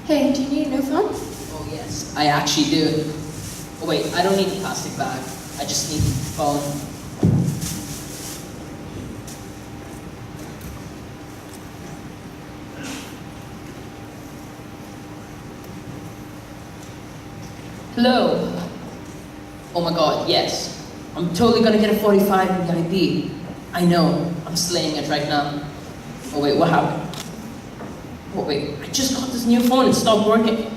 Hey, do you need a new phone? Oh yes, I actually do. Oh wait, I don't need the plastic bag. I just need the phone. Hello. Oh my god, yes. I'm totally gonna get a 45 in the IB. I know, I'm slaying it right now. Oh wait, what happened? Oh wait, I just got this new phone, it stopped working.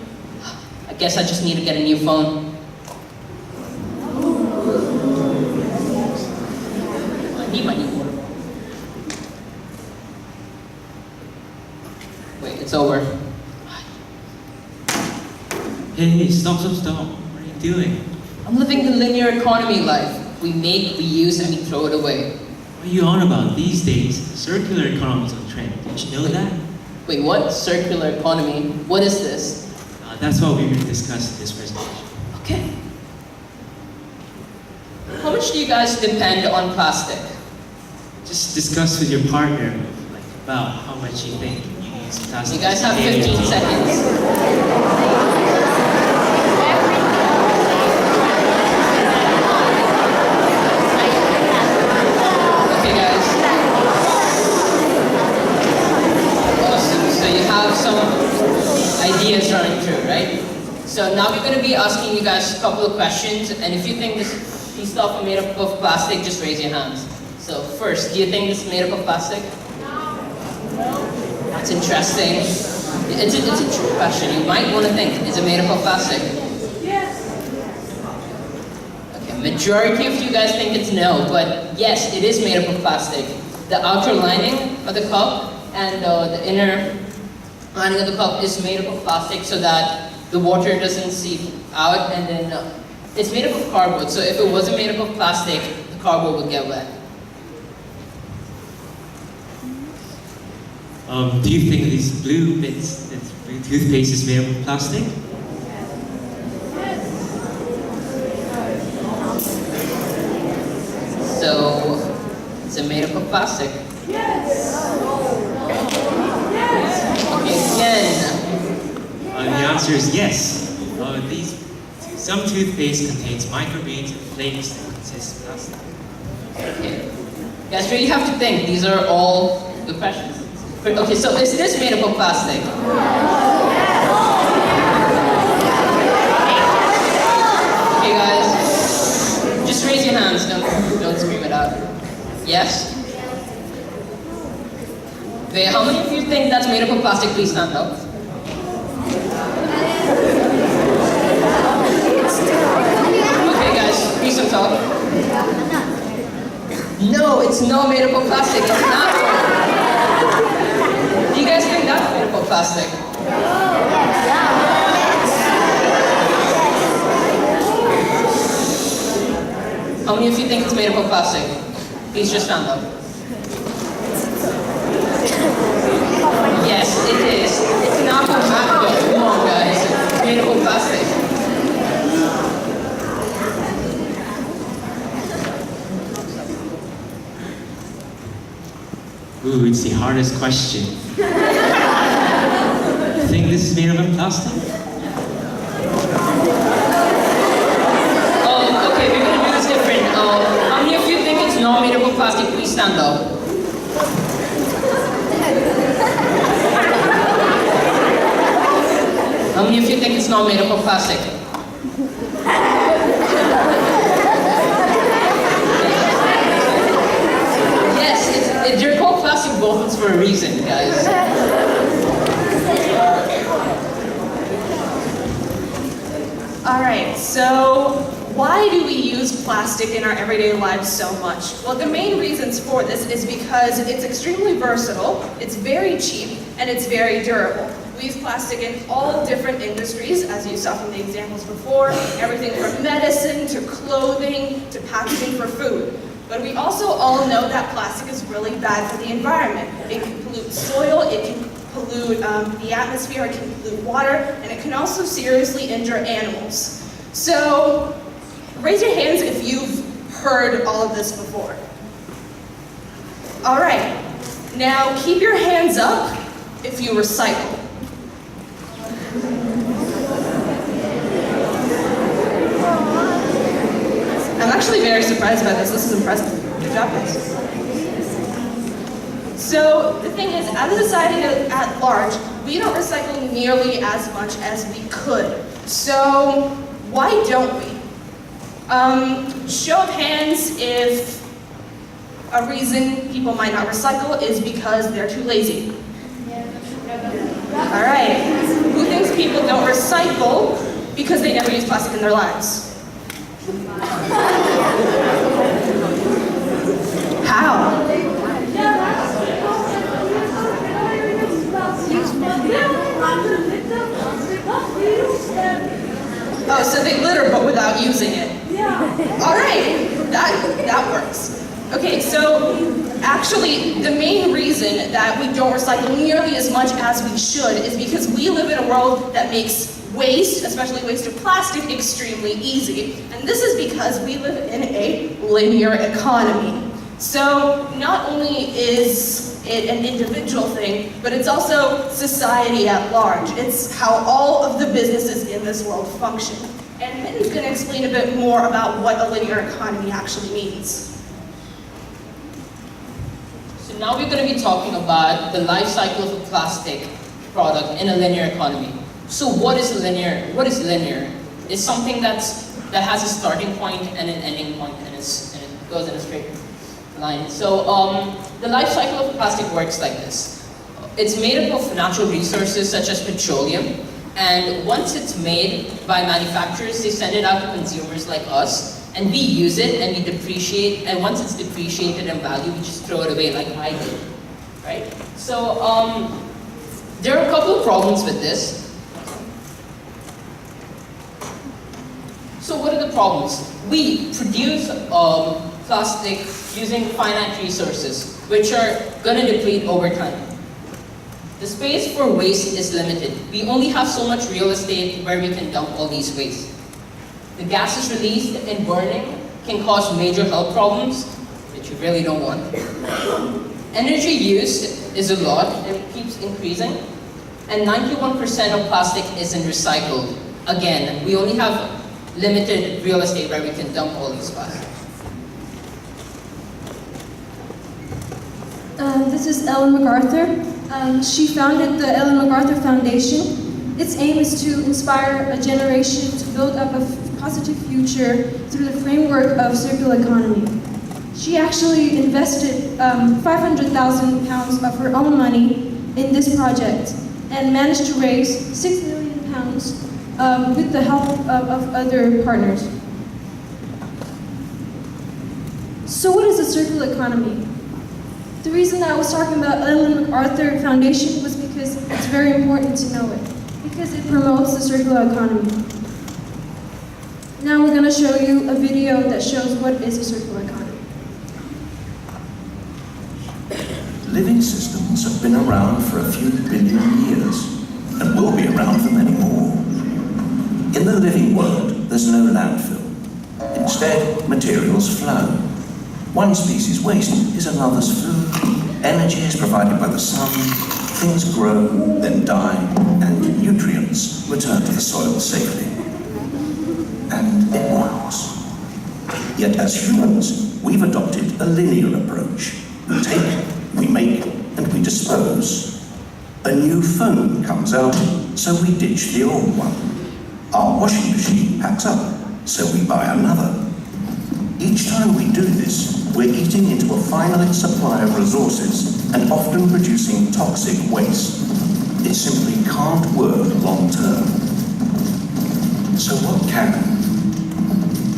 I guess I just need to get a new phone. I need my new water bottle. Wait, it's over. Hey, stop. What are you doing? I'm living the linear economy life. We make, we use, and we throw it away. What are you on about? These days, circular economy is on trend. Did you know that? Wait, what? Circular economy? What is this? That's what we will discuss in this presentation. Okay. How much do you guys depend on plastic? Just discuss with your partner about how much you think you use plastic. You guys have 15 seconds. Okay, guys. Awesome. So you have some ideas running through, right? So now we're going to be asking you guys a couple of questions, and if you think these stuff are made up of plastic, just raise your hands. So first, do you think this is made up of plastic? No. That's interesting. It's a true question. You might want to think, is it made up of plastic? Yes. Okay, majority of you guys think it's no, but yes, it is made up of plastic. The outer lining of the cup and the inner lining of the cup is made up of plastic so that the water doesn't seep out, and then it's made up of cardboard. So if it wasn't made up of plastic, the cardboard would get wet. Do you think these blue bits, this blue toothpaste is made of plastic? So, is it made up of plastic? Yes. Okay, again. The answer is yes. Some toothpaste contains microbeads and flakes that consist of plastic. Okay. You guys really have to think. These are all good questions. Okay, so is this made up of plastic? Okay, guys. Just raise your hands. Don't scream it out. Yes? Okay, how many of you think that's made up of plastic? Please stand up. Okay, guys, please don't talk. No, it's not made up of plastic. It's not. Do you guys think that's made up of plastic? How many of you think it's made up of plastic? Please just stand up. Yes, it is. It's not from Macarthur. Come on, guys. It's made up of plastic. Ooh, it's the hardest question. You think this is made of plastic? Oh, okay, we're gonna do this different. How many of you think it's not made up of plastic? Please stand up. How many of you think it's not made up of plastic? Yes, they're called plastic bottles for a reason, guys. All right, so why do we use plastic in our everyday lives so much? Well, the main reasons for this is because it's extremely versatile, it's very cheap, and it's very durable. We use plastic in all different industries, as you saw from the examples before, everything from medicine to clothing to packaging for food. But we also all know that plastic is really bad for the environment. It can pollute soil, it can pollute the atmosphere, it can pollute water, and it can also seriously injure animals. So, raise your hands if you've heard all of this before. All right, now keep your hands up if you recycle. actually very surprised by this. This is impressive. Good job, guys. So the thing is, as a society at large, we don't recycle nearly as much as we could. So why don't we? Show of hands if a reason people might not recycle is because they're too lazy. All right. Who thinks people don't recycle because they never use plastic in their lives? How? Oh, so they litter but without using it. All right, that works. Okay, so actually the main reason that we don't recycle nearly as much as we should is because we live in a world that makes waste, especially waste of plastic, extremely easy. And this is because we live in a linear economy. So not only is it an individual thing, but it's also society at large. It's how all of the businesses in this world function. And Mitten's going to explain a bit more about what a linear economy actually means. So now we're going to be talking about the life cycle of a plastic product in a linear economy. So what is linear? What is linear? It's something that has a starting point and an ending point, and it goes in a straight line. So the life cycle of plastic works like this. It's made up of natural resources such as petroleum, and once it's made by manufacturers, they send it out to consumers like us, and we use it and we depreciate, and once it's depreciated in value, we just throw it away like I did, right? So there are a couple of problems with this. So what are the problems? We produce plastic using finite resources, which are going to deplete over time. The space for waste is limited. We only have so much real estate where we can dump all these waste. The gases released in burning can cause major health problems, which you really don't want. Energy used is a lot, and it keeps increasing. And 91% of plastic isn't recycled. Again, we only have limited real estate where we can dump all these plastics. This is Ellen Macarthur. She founded the Ellen Macarthur Foundation. Its aim is to inspire a generation to build up a positive future through the framework of circular economy. She actually invested 500,000 pounds of her own money in this project and managed to raise 6 million pounds with the help of other partners. So what is a circular economy? The reason I was talking about Ellen MacArthur Foundation was because it's very important to know it, because it promotes the circular economy. Now we're going to show you a video that shows what is a circular economy. Living systems have been around for a few billion years and will be around for many more. In the living world, there's no landfill. Instead, materials flow. One species' waste is another's food. Energy is provided by the sun. Things grow, then die, and nutrients return to the soil safely. And it works. Yet as humans, we've adopted a linear approach. We take, we make, and we dispose. A new phone comes out, so we ditch the old one. Our washing machine packs up, so we buy another. Each time we do this, we're eating into a finite supply of resources and often producing toxic waste. It simply can't work long term. So what can?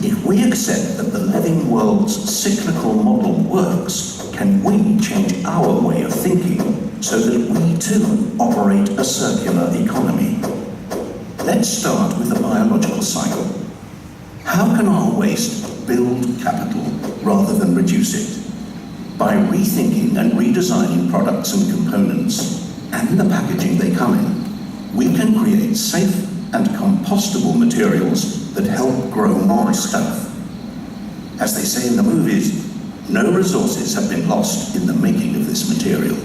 If we accept that the living world's cyclical model works, can we change our way of thinking so that we too operate a circular economy? Let's start with the biological cycle. How can our waste build capital rather than reduce it? By rethinking and redesigning products and components and the packaging they come in, we can create safe and compostable materials that help grow more stuff. As they say in the movies, no resources have been lost in the making of this material.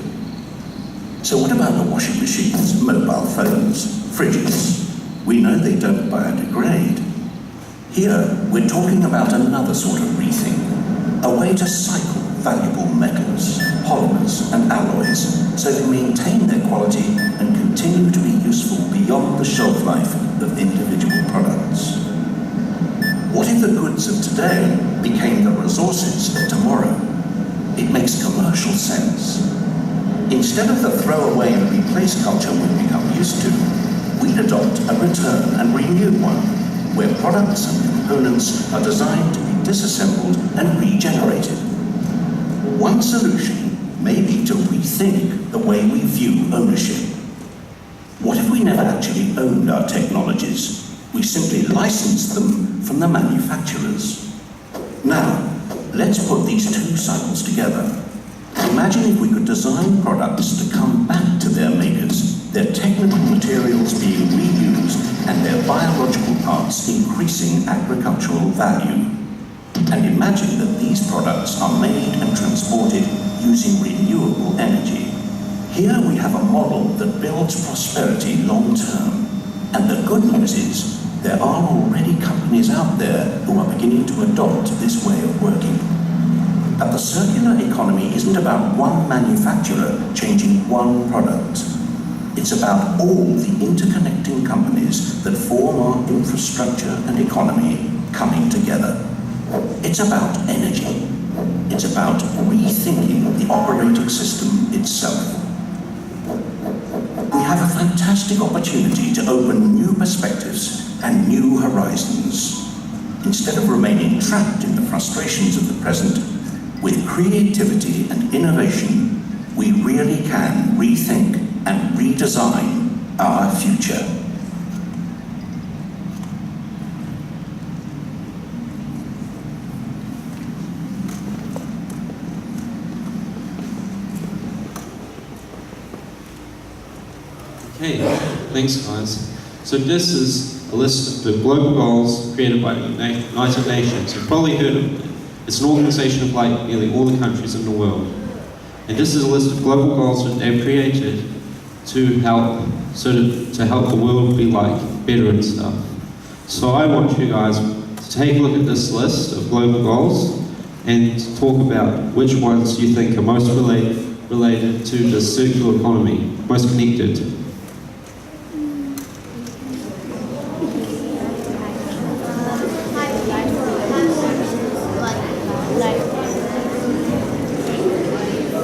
So what about the washing machines, mobile phones, fridges? We know they don't biodegrade. Here, we're talking about another sort of rethink, a way to cycle valuable metals, polymers, and alloys so they maintain their quality and continue to be useful beyond the shelf life of individual products. What if the goods of today became the resources of tomorrow? It makes commercial sense. Instead of the throwaway and replace culture we've become used to, we'd adopt a return and renew one, where products and components are designed to be disassembled and regenerated. One solution may be to rethink the way we view ownership. What if we never actually owned our technologies? We simply licensed them from the manufacturers. Now, let's put these two cycles together. Imagine if we could design products to come back to their makers, their technical materials being reused, and their biological parts increasing agricultural value. And imagine that these products are made and transported using renewable energy. Here we have a model that builds prosperity long term. And the good news is, there are already companies out there who are beginning to adopt this way of working. But the circular economy isn't about one manufacturer changing one product. It's about all the interconnecting companies that form our infrastructure and economy coming together. It's about energy. It's about rethinking the operating system itself. We have a fantastic opportunity to open new perspectives and new horizons. Instead of remaining trapped in the frustrations of the present, with creativity and innovation, we really can rethink and redesign our future. Okay, thanks guys. So this is a list of the global goals created by the United Nations. You've probably heard of it. It's an organization of like nearly all the countries in the world. And this is a list of global goals that they've created to help the world be like better and stuff. So I want you guys to take a look at this list of global goals and talk about which ones you think are most related to the circular economy, most connected.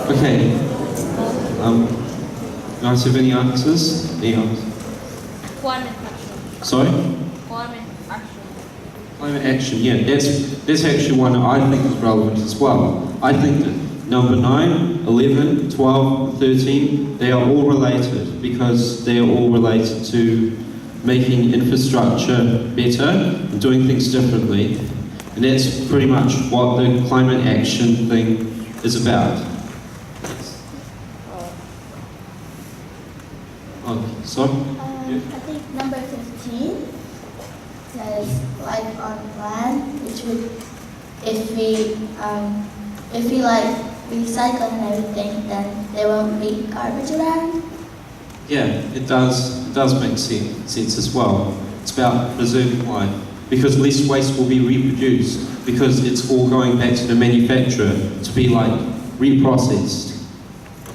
Okay. Guys, have any answers? Any answers? Climate action. Sorry? Climate action. Climate action, yeah, that's actually one that I think is relevant as well. I think that number 9, 11, 12, 13, they are all related because they are all related to making infrastructure better and doing things differently. And that's pretty much what the climate action thing is about. Oh, sorry? I think number 15 says life on land, which would, if we like recycle and everything, then there won't be garbage around. Yeah, it does make sense as well. It's about preserving life because less waste will be reproduced because it's all going back to the manufacturer to be like reprocessed.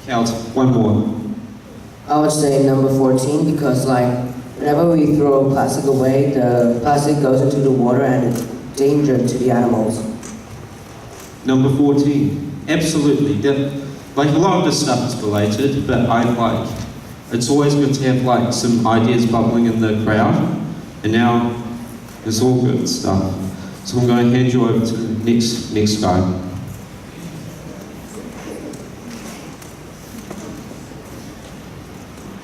Okay, one more. I would say number 14 because whenever we throw plastic away, the plastic goes into the water and it's danger to the animals. Number 14, absolutely. A lot of this stuff is related, but it's always good to have some ideas bubbling in the crowd, and now it's all good stuff. So I'm going to hand you over to the next guy.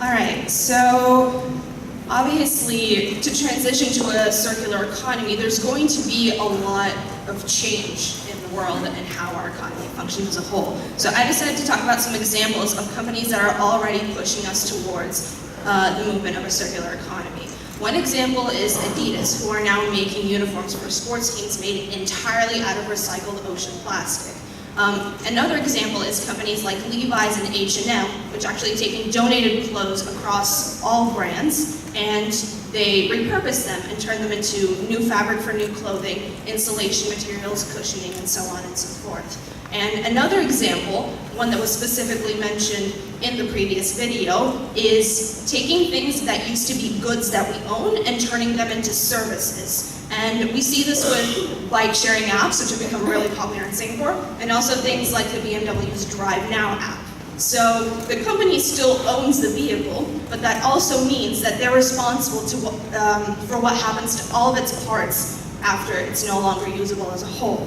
Alright, so obviously to transition to a circular economy, there's going to be a lot of change in the world and how our economy functions as a whole. So I decided to talk about some examples of companies that are already pushing us towards the movement of a circular economy. One example is Adidas, who are now making uniforms for sports teams made entirely out of recycled ocean plastic. Another example is companies like Levi's and H&M, which actually take donated clothes across all brands, and they repurpose them and turn them into new fabric for new clothing, insulation materials, cushioning, and so on and so forth. And another example, one that was specifically mentioned in the previous video, is taking things that used to be goods that we own and turning them into services. And we see this with bike sharing apps, which have become really popular in Singapore, and also things like the BMW's Drive Now app. So the company still owns the vehicle, but that also means that they're responsible for what happens to all of its parts after it's no longer usable as a whole.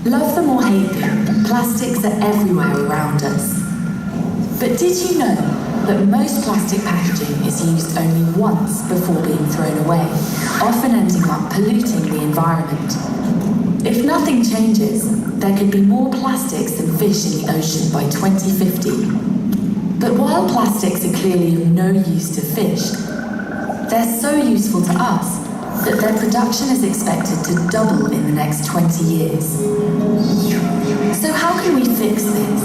Love them or hate them, plastics are everywhere around us. But did you know that most plastic packaging is used only once before being thrown away, often ending up polluting the environment? If nothing changes, there could be more plastics than fish in the ocean by 2050. But while plastics are clearly of no use to fish, they're so useful to us that their production is expected to double in the next 20 years. So how can we fix this?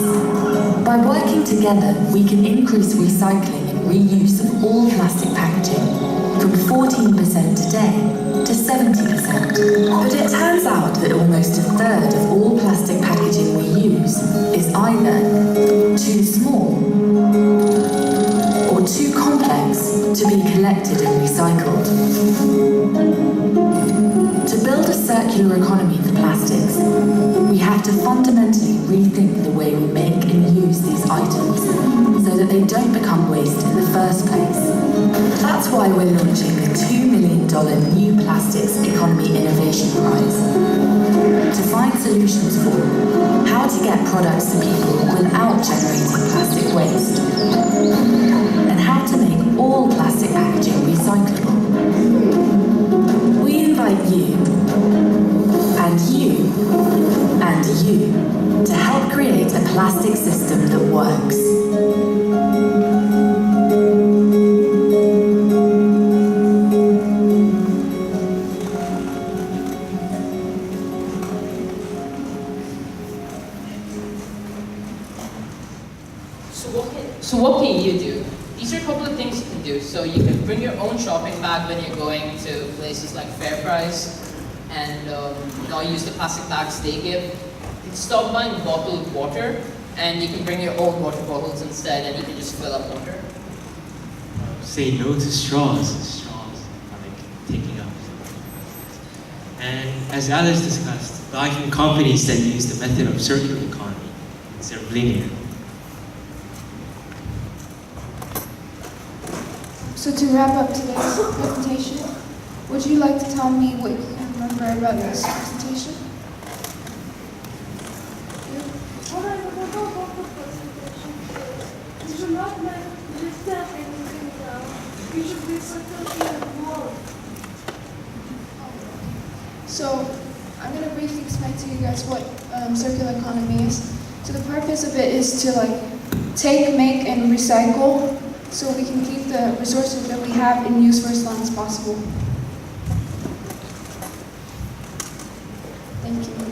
By working together, we can increase recycling and reuse of all plastic packaging from 14% today to 70%. But it turns out that almost a third of all plastic packaging we use is either too small or too complex to be collected and recycled. To build a circular economy for plastics, we have to fundamentally rethink the way we make and use these items so that they don't become waste in the first place. That's why we're launching the $2 million New Plastics Economy Innovation Prize to find solutions for how to get products to people without generating plastic waste, and how to make all plastic packaging recyclable. We invite you, and you, and you, to help create a plastic system that works. So what can you do? These are a couple of things you can do. So you can bring your own shopping bag when you're going to places like FairPrice and not use the plastic bags they give. You can stop buying bottled water and you can bring your own water bottles instead and you can just fill up water. Say no to straws. Straws are like taking up. And as Alice discussed, buy from companies that use the method of circular economy instead of linear. So to wrap up today's presentation, would you like to tell me what you can remember about this presentation? What I remember about the presentation is do not understand anything now. You should be circularly involved. So I'm going to briefly explain to you guys what circular economy is. So the purpose of it is to take, make, and recycle, so we can keep the resources that we have in use for as long as possible. Thank you.